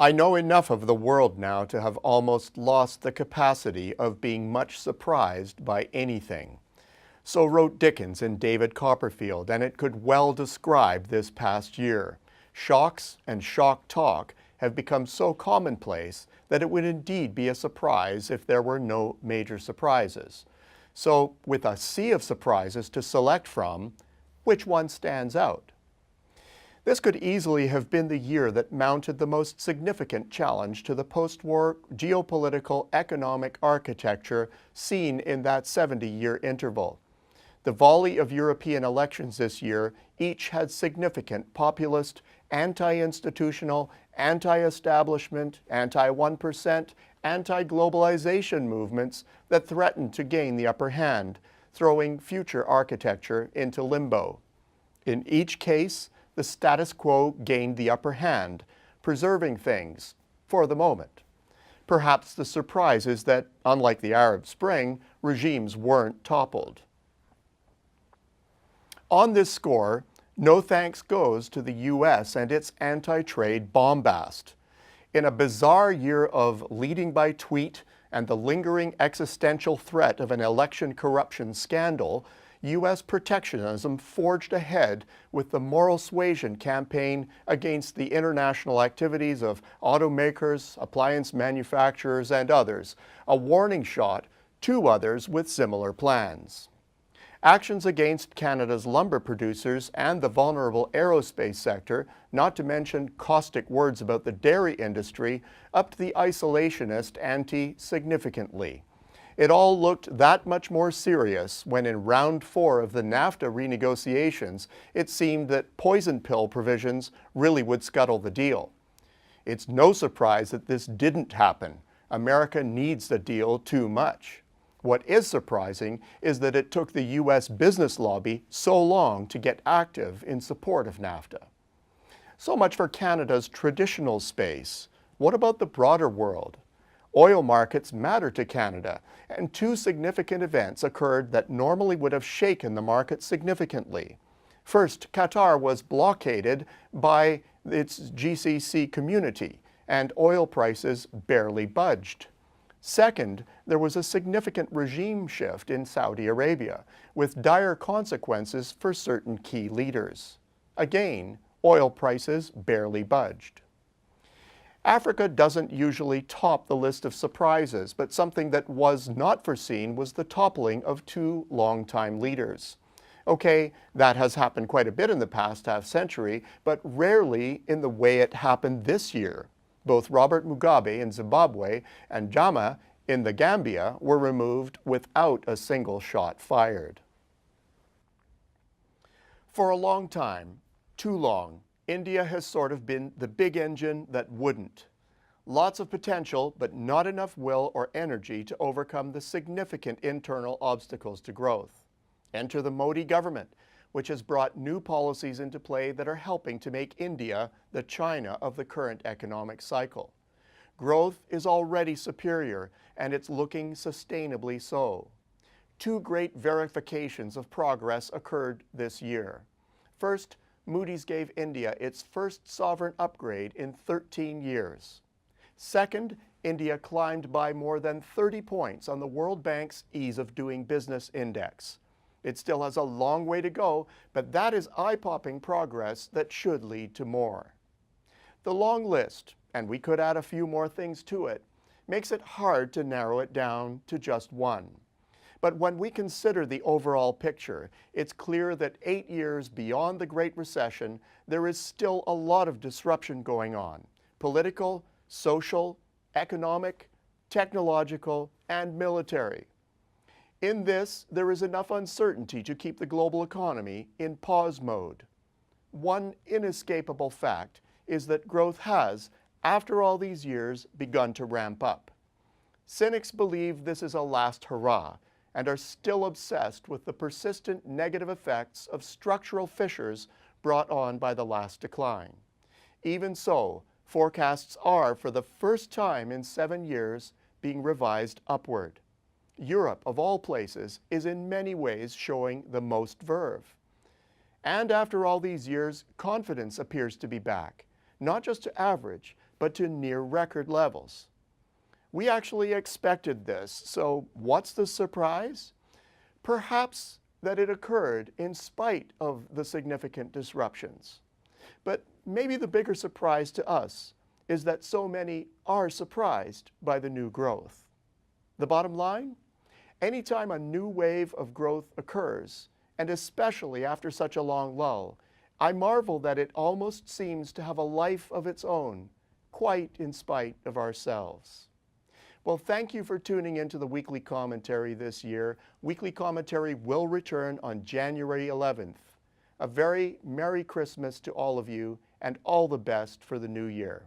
I know enough of the world now to have almost lost the capacity of being much surprised by anything. So wrote Dickens in David Copperfield, and it could well describe this past year. Shocks and shock talk have become so commonplace that it would indeed be a surprise if there were no major surprises. So with a sea of surprises to select from, which one stands out? This could easily have been the year that mounted the most significant challenge to the post-war geopolitical economic architecture seen in that 70-year interval. The volley of European elections this year each had significant populist, anti-institutional, anti-establishment, anti-1%, anti-globalization movements that threatened to gain the upper hand, throwing future architecture into limbo. In each case, the status quo gained the upper hand, preserving things for the moment. Perhaps the surprise is that, unlike the Arab Spring, regimes weren't toppled. On this score, no thanks goes to the US and its anti-trade bombast. In a bizarre year of leading by tweet and the lingering existential threat of an election corruption scandal, U.S. protectionism forged ahead with the moral suasion campaign against the international activities of automakers, appliance manufacturers, and others, a warning shot to others with similar plans. Actions against Canada's lumber producers and the vulnerable aerospace sector, not to mention caustic words about the dairy industry, upped the isolationist ante significantly. It all looked that much more serious when in round 4 of the NAFTA renegotiations, it seemed that poison pill provisions really would scuttle the deal. It's no surprise that this didn't happen. America needs the deal too much. What is surprising is that it took the US business lobby so long to get active in support of NAFTA. So much for Canada's traditional space. What about the broader world? Oil markets matter to Canada, and 2 significant events occurred that normally would have shaken the market significantly. First, Qatar was blockaded by its GCC community, and oil prices barely budged. Second, there was a significant regime shift in Saudi Arabia, with dire consequences for certain key leaders. Again, oil prices barely budged. Africa doesn't usually top the list of surprises, but something that was not foreseen was the toppling of 2 longtime leaders. Okay, that has happened quite a bit in the past half-century, but rarely in the way it happened this year. Both Robert Mugabe in Zimbabwe and Jammeh in the Gambia were removed without a single shot fired. For a long time, too long, India has sort of been the big engine that wouldn't. Lots of potential, but not enough will or energy to overcome the significant internal obstacles to growth. Enter the Modi government, which has brought new policies into play that are helping to make India the China of the current economic cycle. Growth is already superior, and it's looking sustainably so. 2 great verifications of progress occurred this year. First, Moody's gave India its first sovereign upgrade in 13 years. Second, India climbed by more than 30 points on the World Bank's Ease of Doing Business Index. It still has a long way to go, but that is eye-popping progress that should lead to more. The long list, and we could add a few more things to it, makes it hard to narrow it down to just one. But when we consider the overall picture, it's clear that 8 years beyond the Great Recession, there is still a lot of disruption going on: political, social, economic, technological, and military. In this, there is enough uncertainty to keep the global economy in pause mode. One inescapable fact is that growth has, after all these years, begun to ramp up. Cynics believe this is a last hurrah, and are still obsessed with the persistent negative effects of structural fissures brought on by the last decline. Even so, forecasts are, for the first time in 7 years, being revised upward. Europe, of all places, is in many ways showing the most verve. And after all these years, confidence appears to be back, not just to average, but to near record levels. We actually expected this, so what's the surprise? Perhaps that it occurred in spite of the significant disruptions. But maybe the bigger surprise to us is that so many are surprised by the new growth. The bottom line? Anytime a new wave of growth occurs, and especially after such a long lull, I marvel that it almost seems to have a life of its own, quite in spite of ourselves. Well, thank you for tuning into the Weekly Commentary this year. Weekly Commentary will return on January 11th. A very Merry Christmas to all of you, and all the best for the new year.